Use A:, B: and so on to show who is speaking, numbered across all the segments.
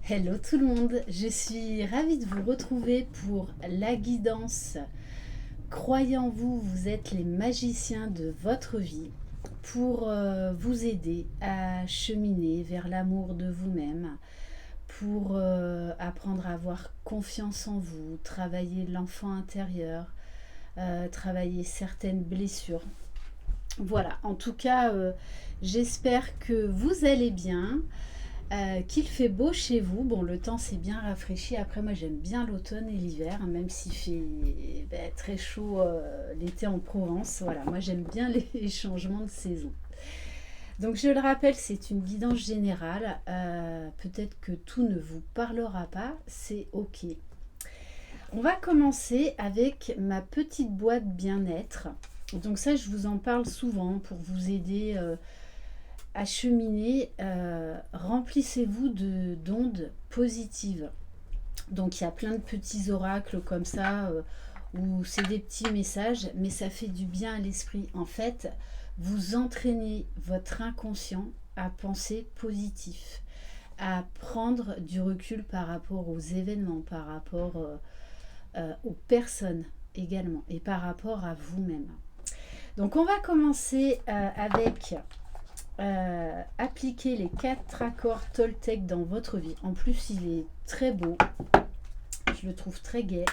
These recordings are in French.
A: Hello tout le monde, je suis ravie de vous retrouver pour la guidance. Croyez en vous, vous êtes les magiciens de votre vie pour vous aider à cheminer vers l'amour de vous-même, pour apprendre à avoir confiance en vous, travailler l'enfant intérieur, travailler certaines blessures. Voilà, en tout cas, j'espère que vous allez bien. Qu'il fait beau chez vous. Bon, le temps s'est bien rafraîchi. Après, moi, j'aime bien l'automne et l'hiver, même s'il fait très chaud l'été en Provence. Voilà, moi, j'aime bien les changements de saison. Donc, je le rappelle, c'est une guidance générale. Peut-être que tout ne vous parlera pas. C'est OK. On va commencer avec ma petite boîte bien-être. Donc ça, je vous en parle souvent pour vous aider à cheminer, remplissez-vous d'ondes positives. Donc il y a plein de petits oracles comme ça, où c'est des petits messages, mais ça fait du bien à l'esprit. En fait, vous entraînez votre inconscient à penser positif, à prendre du recul par rapport aux événements, par rapport aux personnes également, et par rapport à vous-même. Donc on va commencer avec appliquer les 4 accords Toltec dans votre vie. En plus, il est très beau. Je le trouve très gai.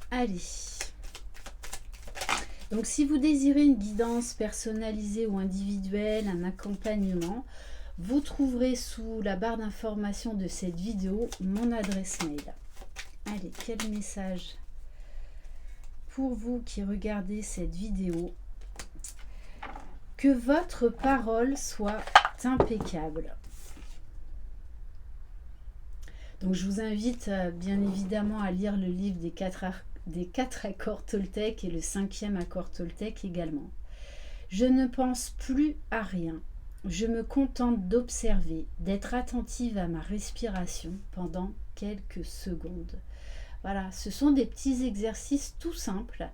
A: Allez. Donc, si vous désirez une guidance personnalisée ou individuelle, un accompagnement, vous trouverez sous la barre d'information de cette vidéo mon adresse mail. Allez, quel message pour vous qui regardez cette vidéo. Que votre parole soit impeccable. Donc je vous invite bien évidemment à lire le livre des 4 accords Toltec et le 5e accord Toltec également. Je ne pense plus à rien. Je me contente d'observer, d'être attentive à ma respiration pendant quelques secondes. Voilà, ce sont des petits exercices tout simples.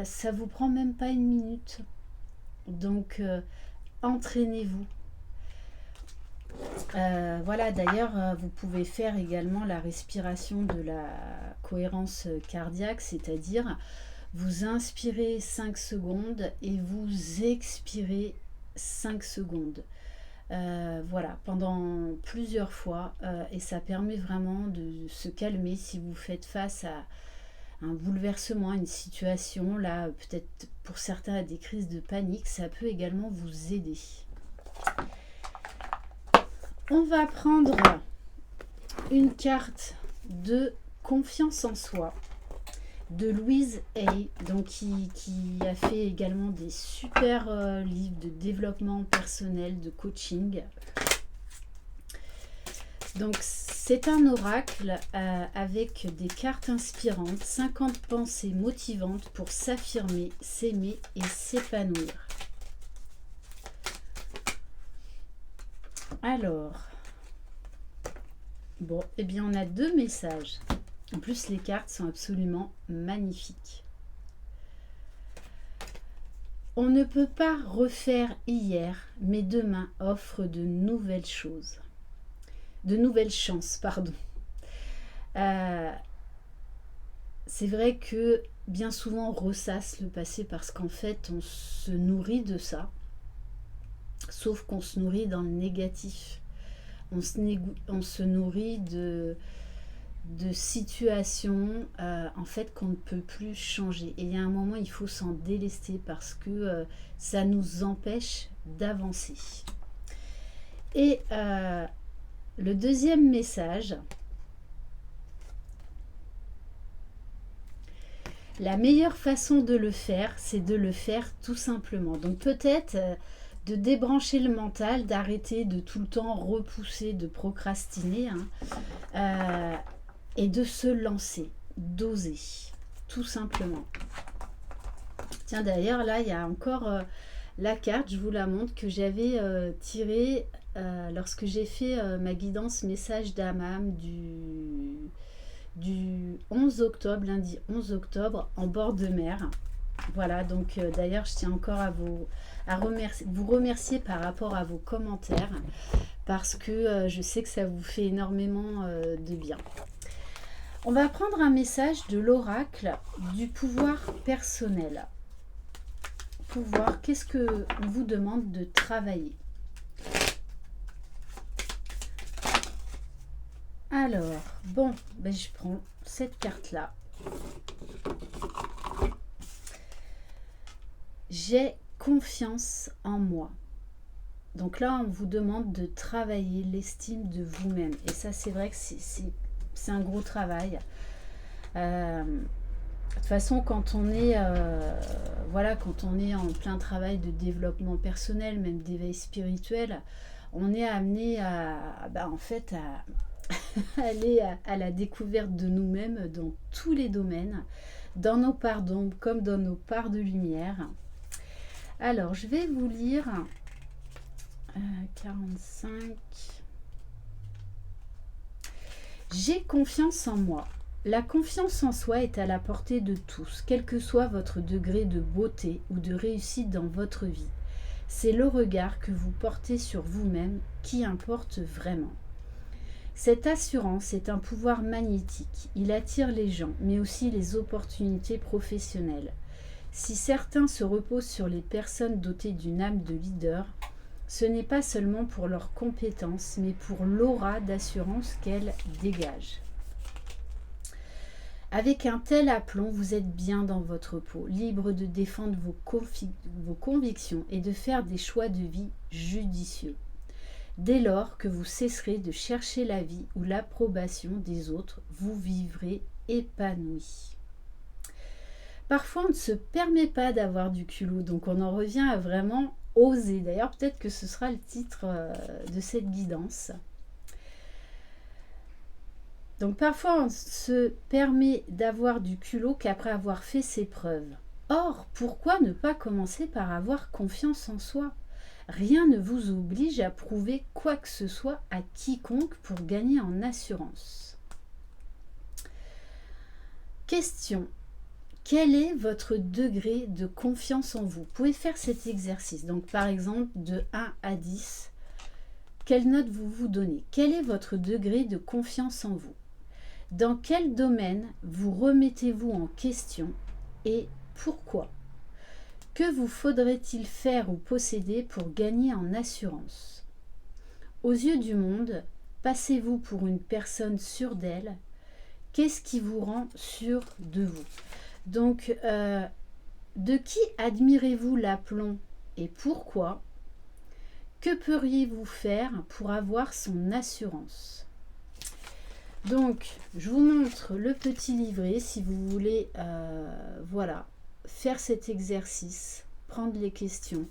A: Ça vous prend même pas une minute. Donc, entraînez-vous. Voilà, d'ailleurs, vous pouvez faire également la respiration de la cohérence cardiaque, c'est-à-dire vous inspirez 5 secondes et vous expirez 5 secondes. Voilà, pendant plusieurs fois, et ça permet vraiment de se calmer si vous faites face à un bouleversement, une situation, là, peut-être pour certains à des crises de panique, ça peut également vous aider. On va prendre une carte de confiance en soi de Louise Hay, donc qui a fait également des super livres de développement personnel, de coaching. Donc c'est un oracle avec des cartes inspirantes, 50 pensées motivantes pour s'affirmer, s'aimer et s'épanouir. Alors, bon, eh bien on a 2 messages. En plus les cartes sont absolument magnifiques. On ne peut pas refaire hier, mais demain offre de nouvelles choses. De nouvelles chances, pardon. C'est vrai que bien souvent on ressasse le passé parce qu'en fait on se nourrit de ça, sauf qu'on se nourrit dans le négatif. On se nourrit de situations en fait qu'on ne peut plus changer. Et il y a un moment il faut s'en délester parce que ça nous empêche d'avancer. Et le deuxième message, la meilleure façon de le faire, c'est de le faire tout simplement. Donc peut-être de débrancher le mental, d'arrêter de tout le temps repousser, de procrastiner, et de se lancer, d'oser, tout simplement. Tiens, d'ailleurs, là, il y a encore la carte, je vous la montre, que j'avais tirée lorsque j'ai fait ma guidance message d'âme à âme du 11 octobre, lundi 11 octobre, en bord de mer. Voilà, donc d'ailleurs, je tiens encore à vous remercier par rapport à vos commentaires, parce que je sais que ça vous fait énormément de bien. On va prendre un message de l'oracle du pouvoir personnel pour voir qu'est-ce que on vous demande de travailler. Alors, bon, ben je prends cette carte-là. J'ai confiance en moi. Donc là, on vous demande de travailler l'estime de vous-même. Et ça, c'est vrai que c'est un gros travail. De toute façon, quand on est, voilà, quand on est en plein travail de développement personnel, même d'éveil spirituel, on est amené en fait, à aller à la découverte de nous-mêmes dans tous les domaines, dans nos parts d'ombre comme dans nos parts de lumière. Alors, je vais vous lire 45. J'ai confiance en moi. La confiance en soi est à la portée de tous, quel que soit votre degré de beauté ou de réussite dans votre vie. C'est le regard que vous portez sur vous-même qui importe vraiment. Cette assurance est un pouvoir magnétique. Il attire les gens, mais aussi les opportunités professionnelles. Si certains se reposent sur les personnes dotées d'une âme de leader, ce n'est pas seulement pour leurs compétences, mais pour l'aura d'assurance qu'elles dégagent. Avec un tel aplomb, vous êtes bien dans votre peau, libre de défendre vos convictions et de faire des choix de vie judicieux. Dès lors que vous cesserez de chercher la vie ou l'approbation des autres, vous vivrez épanoui. Parfois, on ne se permet pas d'avoir du culot, donc on en revient à vraiment oser. D'ailleurs, peut-être que ce sera le titre de cette guidance. Donc parfois, on se permet d'avoir du culot qu'après avoir fait ses preuves. Or, pourquoi ne pas commencer par avoir confiance en soi ? Rien ne vous oblige à prouver quoi que ce soit à quiconque pour gagner en assurance. Question. Quel est votre degré de confiance en vous ? Vous pouvez faire cet exercice. Donc par exemple, de 1 à 10, quelle note vous vous donnez ? Quel est votre degré de confiance en vous ? Dans quel domaine vous remettez-vous en question et pourquoi ? Que vous faudrait-il faire ou posséder pour gagner en assurance ? Aux yeux du monde, passez-vous pour une personne sûre d'elle ? Qu'est-ce qui vous rend sûr de vous ? Donc, de qui admirez-vous l'aplomb et pourquoi ? Que pourriez-vous faire pour avoir son assurance ? Donc, je vous montre le petit livret si vous voulez, voilà, faire cet exercice, prendre les questions.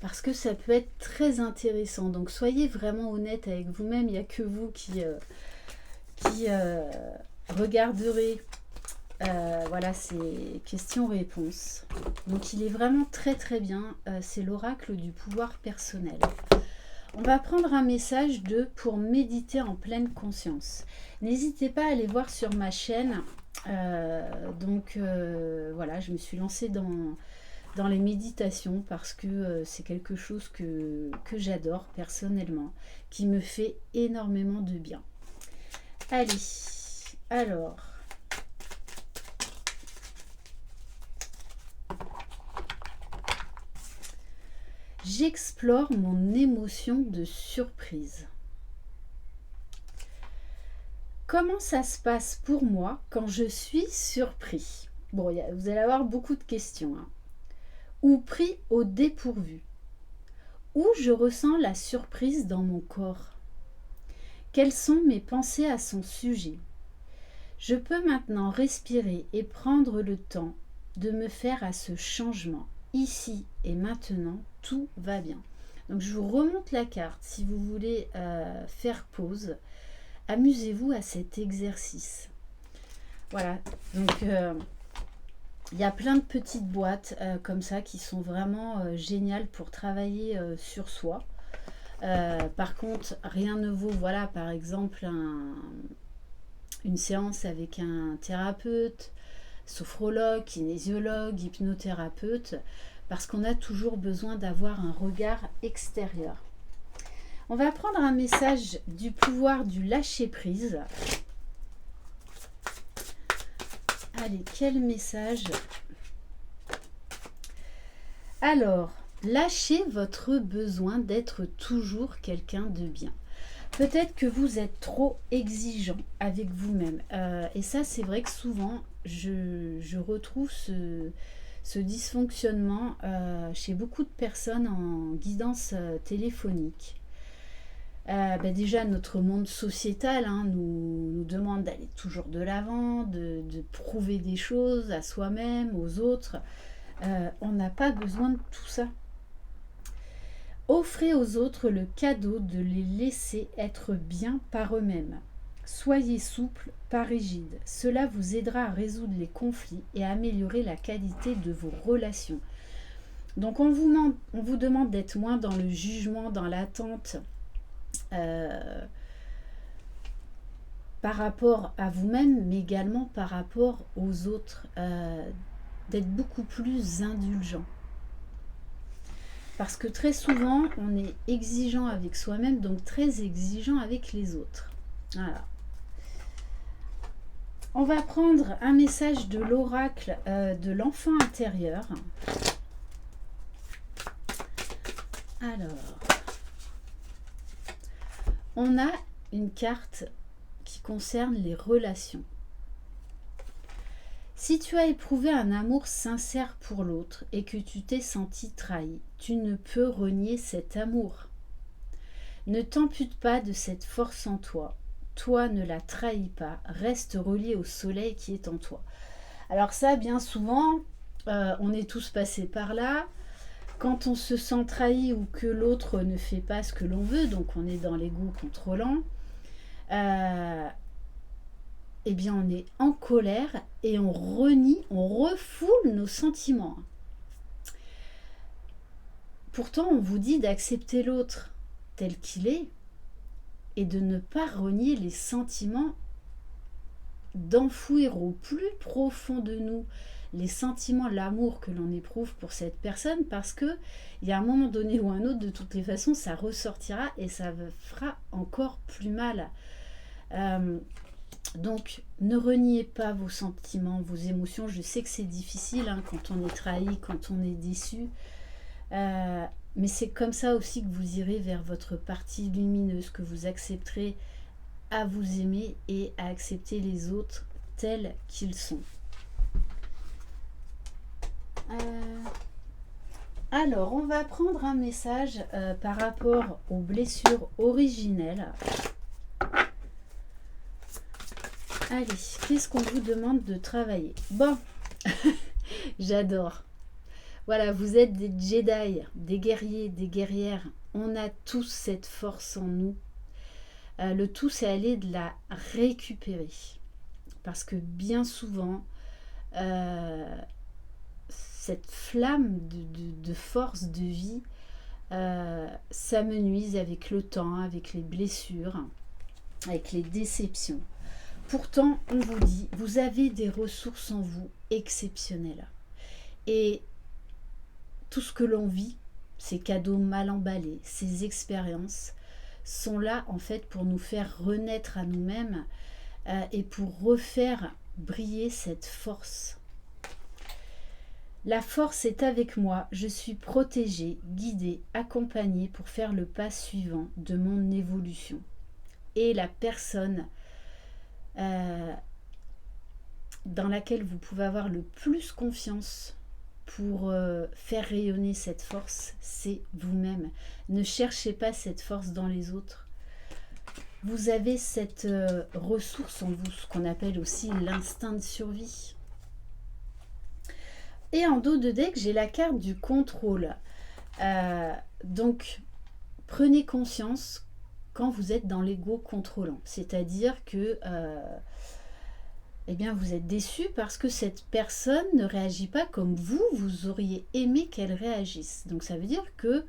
A: Parce que ça peut être très intéressant. Donc, soyez vraiment honnête avec vous-même. Il n'y a que vous qui regarderez voilà, ces questions-réponses. Donc, il est vraiment très très bien. C'est l'oracle du pouvoir personnel. On va prendre un message pour méditer en pleine conscience. N'hésitez pas à aller voir sur ma chaîne. Voilà, je me suis lancée dans les méditations parce que c'est quelque chose que j'adore personnellement, qui me fait énormément de bien. Allez, alors... J'explore mon émotion de surprise. Comment ça se passe pour moi quand je suis surpris ? Bon, vous allez avoir beaucoup de questions. Ou pris au dépourvu. Où je ressens la surprise dans mon corps. Quelles sont mes pensées à son sujet ? Je peux maintenant respirer et prendre le temps de me faire à ce changement. Ici et maintenant, tout va bien. Donc je vous remonte la carte si vous voulez faire pause. Amusez-vous à cet exercice. Voilà, donc il y a plein de petites boîtes comme ça qui sont vraiment géniales pour travailler sur soi. Par contre, rien ne vaut, voilà, par exemple, une séance avec un thérapeute, sophrologue, kinésiologue, hypnothérapeute, parce qu'on a toujours besoin d'avoir un regard extérieur. On va prendre un message du pouvoir du lâcher-prise. Allez, quel message? Alors, lâchez votre besoin d'être toujours quelqu'un de bien. Peut-être que vous êtes trop exigeant avec vous-même. Et ça, c'est vrai que souvent, je retrouve ce dysfonctionnement chez beaucoup de personnes en guidance téléphonique. Déjà, notre monde sociétal nous demande d'aller toujours de l'avant, de prouver des choses à soi-même, aux autres. On n'a pas besoin de tout ça. Offrez aux autres le cadeau de les laisser être bien par eux-mêmes. Soyez souple, pas rigide. Cela vous aidera à résoudre les conflits et à améliorer la qualité de vos relations. Donc on vous demande d'être moins dans le jugement, dans l'attente par rapport à vous-même, mais également par rapport aux autres, d'être beaucoup plus indulgent. Parce que très souvent, on est exigeant avec soi-même, donc très exigeant avec les autres. Voilà. On va prendre un message de l'oracle de l'enfant intérieur. Alors, on a une carte qui concerne les relations. Si tu as éprouvé un amour sincère pour l'autre et que tu t'es senti trahi, tu ne peux renier cet amour. Ne t'ampute pas de cette force en toi. Toi, ne la trahis pas. Reste relié au soleil qui est en toi. Alors ça, bien souvent, on est tous passés par là. Quand on se sent trahi ou que l'autre ne fait pas ce que l'on veut, donc on est dans l'ego contrôlant, eh bien on est en colère et on renie, on refoule nos sentiments. Pourtant, on vous dit d'accepter l'autre tel qu'il est et de ne pas renier les sentiments, d'enfouir au plus profond de nous les sentiments, l'amour que l'on éprouve pour cette personne, parce que il y a un moment donné ou un autre, de toutes les façons, ça ressortira et ça fera encore plus mal. Donc, ne reniez pas vos sentiments, vos émotions. Je sais que c'est difficile quand on est trahi, quand on est déçu. Mais c'est comme ça aussi que vous irez vers votre partie lumineuse, que vous accepterez à vous aimer et à accepter les autres tels qu'ils sont. Alors, on va prendre un message par rapport aux blessures originelles. Allez, qu'est-ce qu'on vous demande de travailler? Bon, j'adore. Voilà, vous êtes des Jedi, des guerriers, des guerrières. On a tous cette force en nous. Le tout, c'est aller de la récupérer. Parce que bien souvent, cette flamme de force, de vie, s'amenuise avec le temps, avec les blessures, avec les déceptions. Pourtant, on vous dit, vous avez des ressources en vous exceptionnelles. Et tout ce que l'on vit, ces cadeaux mal emballés, ces expériences, sont là en fait pour nous faire renaître à nous-mêmes et pour refaire briller cette force. La force est avec moi, je suis protégée, guidée, accompagnée pour faire le pas suivant de mon évolution. Et la personne dans laquelle vous pouvez avoir le plus confiance pour faire rayonner cette force, c'est vous-même. Ne cherchez pas cette force dans les autres. Vous avez cette ressource en vous, ce qu'on appelle aussi l'instinct de survie. Et en dos de deck, j'ai la carte du contrôle. Donc, prenez conscience quand vous êtes dans l'ego contrôlant. C'est-à-dire que eh bien, vous êtes déçu parce que cette personne ne réagit pas comme vous auriez aimé qu'elle réagisse. Donc, ça veut dire que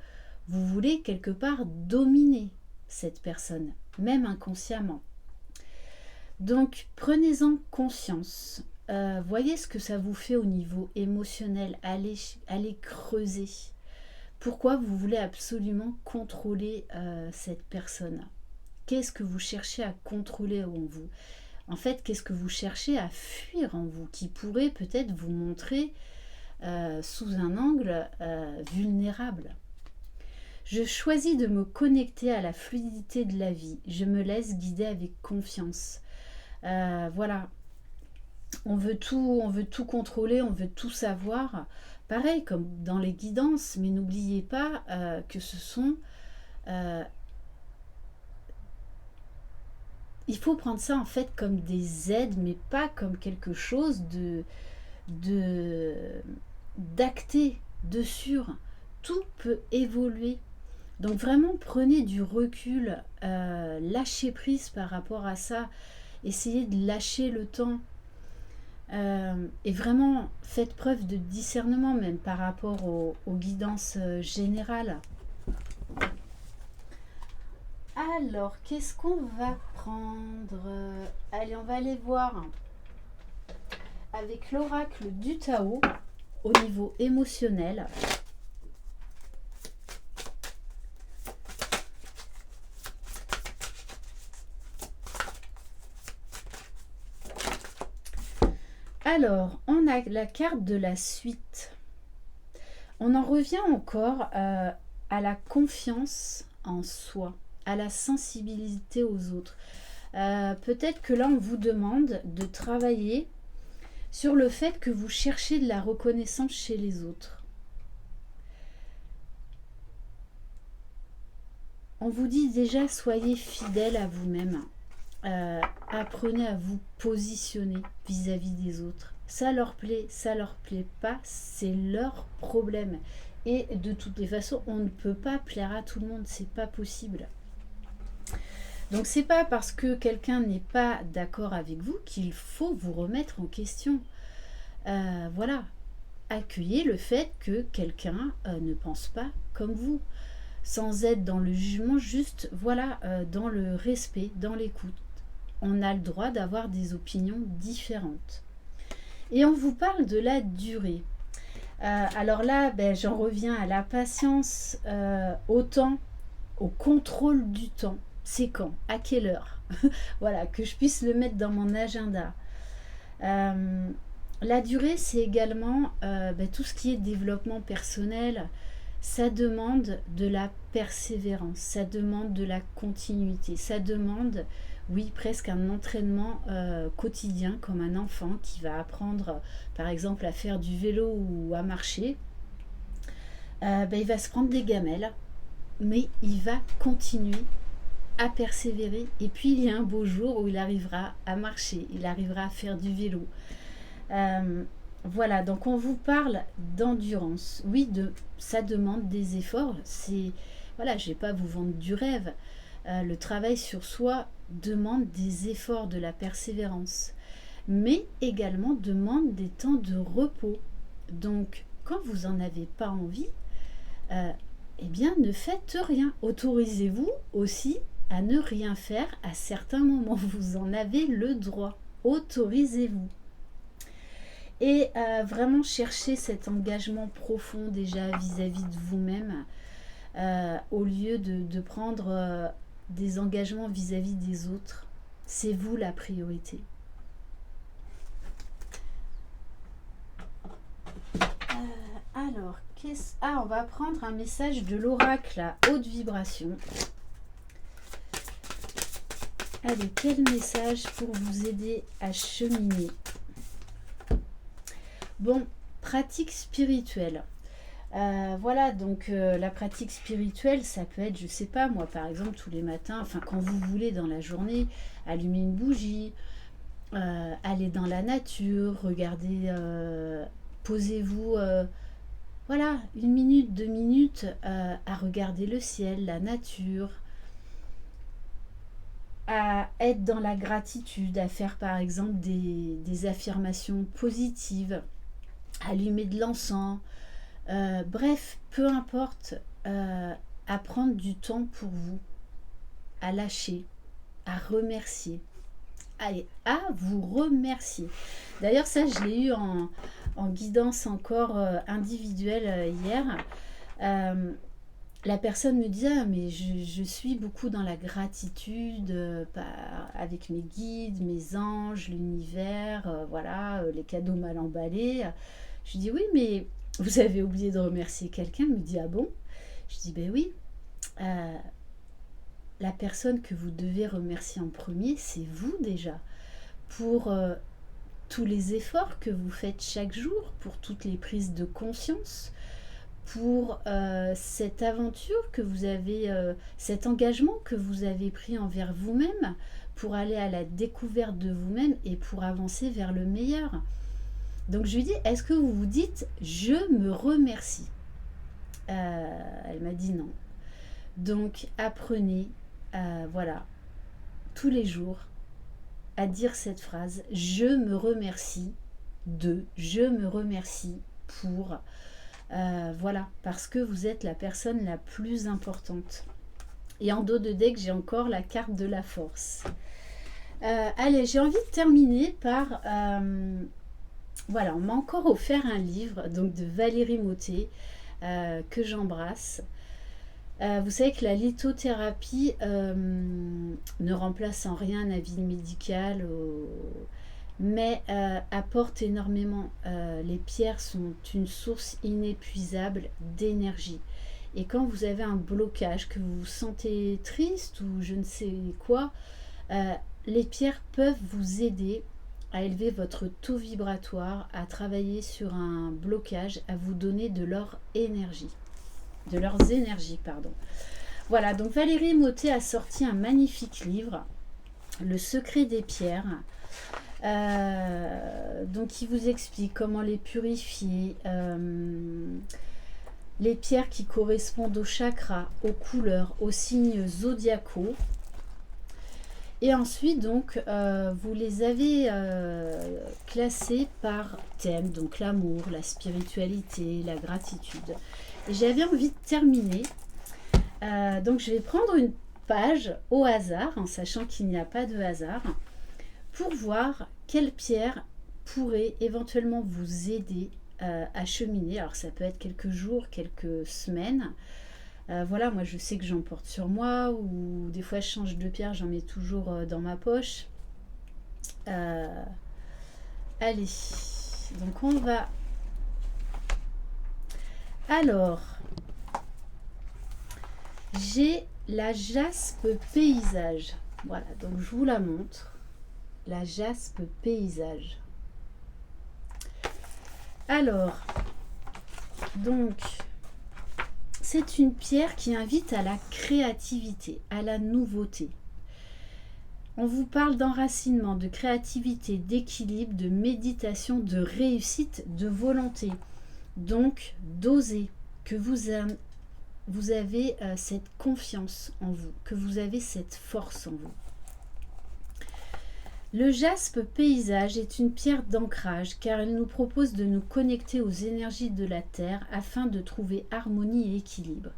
A: vous voulez quelque part dominer cette personne, même inconsciemment. Donc, prenez-en conscience. voyez ce que ça vous fait au niveau émotionnel. Allez creuser. Pourquoi vous voulez absolument contrôler cette personne? Qu'est-ce que vous cherchez à contrôler en vous? En fait, qu'est-ce que vous cherchez à fuir en vous, qui pourrait peut-être vous montrer sous un angle vulnérable? Je choisis de me connecter à la fluidité de la vie. Je me laisse guider avec confiance. Voilà, on veut tout contrôler, on veut tout savoir. Pareil comme dans les guidances, mais n'oubliez pas que ce sont... il faut prendre ça en fait comme des aides, mais pas comme quelque chose de d'acté, de sûr. Tout peut évoluer. Donc vraiment prenez du recul, lâchez prise par rapport à ça, essayez de lâcher le temps. Et vraiment, faites preuve de discernement même par rapport aux guidances générales. Alors, qu'est-ce qu'on va prendre? Allez, on va aller voir avec l'oracle du Tao au niveau émotionnel. Alors, on a la carte de la suite. On en revient encore à la confiance en soi, à la sensibilité aux autres. Peut-être que là, on vous demande de travailler sur le fait que vous cherchez de la reconnaissance chez les autres. On vous dit déjà, soyez fidèle à vous-même. Apprenez à vous positionner vis-à-vis des autres. Ça leur plaît pas, c'est leur problème. Et de toutes les façons, on ne peut pas plaire à tout le monde, c'est pas possible. Donc c'est pas parce que quelqu'un n'est pas d'accord avec vous qu'il faut vous remettre en question. Voilà, accueillez le fait que quelqu'un ne pense pas comme vous, sans être dans le jugement, juste voilà, dans le respect, dans l'écoute. On a le droit d'avoir des opinions différentes. Et on vous parle de la durée. Alors là, j'en reviens à la patience, au temps, au contrôle du temps. C'est quand? À quelle heure? Voilà, que je puisse le mettre dans mon agenda. La durée, c'est également tout ce qui est développement personnel. Ça demande de la persévérance, ça demande de la continuité, ça demande, oui, presque un entraînement quotidien comme un enfant qui va apprendre, par exemple, à faire du vélo ou à marcher. Il va se prendre des gamelles, mais il va continuer à persévérer. Et puis, il y a un beau jour où il arrivera à marcher, il arrivera à faire du vélo. Voilà, donc on vous parle d'endurance. Oui, ça demande des efforts. Voilà, je ne vais pas vous vendre du rêve. Le travail sur soi demande des efforts, de la persévérance, mais également demande des temps de repos. Donc, quand vous n'en avez pas envie, eh bien, ne faites rien. Autorisez-vous aussi à ne rien faire à certains moments. Vous en avez le droit. Autorisez-vous. Et vraiment chercher cet engagement profond déjà vis-à-vis de vous-même, au lieu de prendre des engagements vis-à-vis des autres. C'est vous la priorité. Alors, on va prendre un message de l'oracle à haute vibration. Allez, quel message pour vous aider à cheminer? Bon, pratique spirituelle. Voilà, donc la pratique spirituelle, ça peut être, je sais pas moi, par exemple, tous les matins, enfin quand vous voulez dans la journée, allumer une bougie, aller dans la nature, regarder, posez-vous, voilà, 1 minute, 2 minutes à regarder le ciel, la nature, à être dans la gratitude, à faire par exemple des affirmations positives, allumer de l'encens, bref, peu importe, à prendre du temps pour vous, à lâcher, à remercier, allez, à vous remercier. D'ailleurs, ça, je l'ai eu en guidance encore individuelle hier. Euh, la personne me dit ah, mais je suis beaucoup dans la gratitude avec mes guides, mes anges, l'univers, voilà, les cadeaux mal emballés. Je lui dis oui, mais vous avez oublié de remercier quelqu'un. Elle me dit ah bon? Je dis ben oui. Euh, la personne que vous devez remercier en premier, c'est vous déjà, pour tous les efforts que vous faites chaque jour, pour toutes les prises de conscience, pour cette aventure que vous avez, cet engagement que vous avez pris envers vous-même, pour aller à la découverte de vous-même et pour avancer vers le meilleur. Donc je lui dis, est-ce que vous vous dites, je me remercie? Elle m'a dit non. Donc apprenez, voilà, tous les jours, à dire cette phrase, je me remercie je me remercie pour... voilà, parce que vous êtes la personne la plus importante. Et en dos de deck, j'ai encore la carte de la force. Allez, j'ai envie de terminer par... voilà, on m'a encore offert un livre donc de Valérie Mottet, que j'embrasse. Vous savez que la lithothérapie ne remplace en rien un avis médical, mais apporte énormément. Les pierres sont une source inépuisable d'énergie. Et quand vous avez un blocage, que vous vous sentez triste ou je ne sais quoi, les pierres peuvent vous aider à élever votre taux vibratoire, à travailler sur un blocage, à vous donner de leur énergie. De leurs énergies, pardon. Voilà, donc Valérie Mottet a sorti un magnifique livre, Le secret des pierres. Donc il vous explique comment les purifier, les pierres qui correspondent aux chakras, aux couleurs, aux signes zodiacaux. Et ensuite, donc, vous les avez classées par thème, donc l'amour, la spiritualité, la gratitude. Et j'avais envie de terminer. Donc, je vais prendre une page au hasard, en sachant qu'il n'y a pas de hasard, pour voir quelle pierre pourrait éventuellement vous aider à cheminer. Alors, ça peut être quelques jours, quelques semaines. Voilà, moi je sais que j'en porte sur moi, ou des fois je change de pierre, j'en mets toujours dans ma poche. Allez, donc on va... Alors, j'ai la jaspe paysage. Voilà, donc je vous la montre. La jaspe paysage. Alors, donc... c'est une pierre qui invite à la créativité, à la nouveauté. On vous parle d'enracinement, de créativité, d'équilibre, de méditation, de réussite, de volonté. Donc, d'oser, que vous avez cette confiance en vous, que vous avez cette force en vous. Le jaspe paysage est une pierre d'ancrage car elle nous propose de nous connecter aux énergies de la Terre afin de trouver harmonie et équilibre.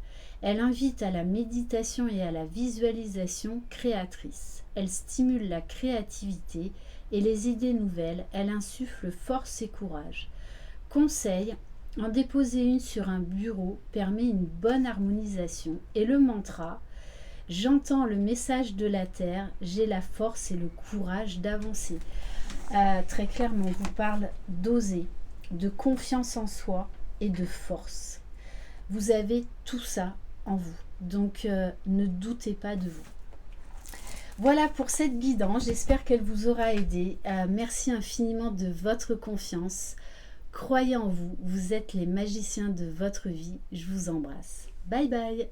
A: Elle invite à la méditation et à la visualisation créatrice. Elle stimule la créativité et les idées nouvelles. Elle insuffle force et courage. Conseil, en déposer une sur un bureau permet une bonne harmonisation. Et le mantra: j'entends le message de la Terre, j'ai la force et le courage d'avancer. Très clairement, on vous parle d'oser, de confiance en soi et de force. Vous avez tout ça en vous, donc ne doutez pas de vous. Voilà pour cette guidance, j'espère qu'elle vous aura aidé. Merci infiniment de votre confiance. Croyez en vous, vous êtes les magiciens de votre vie. Je vous embrasse. Bye bye.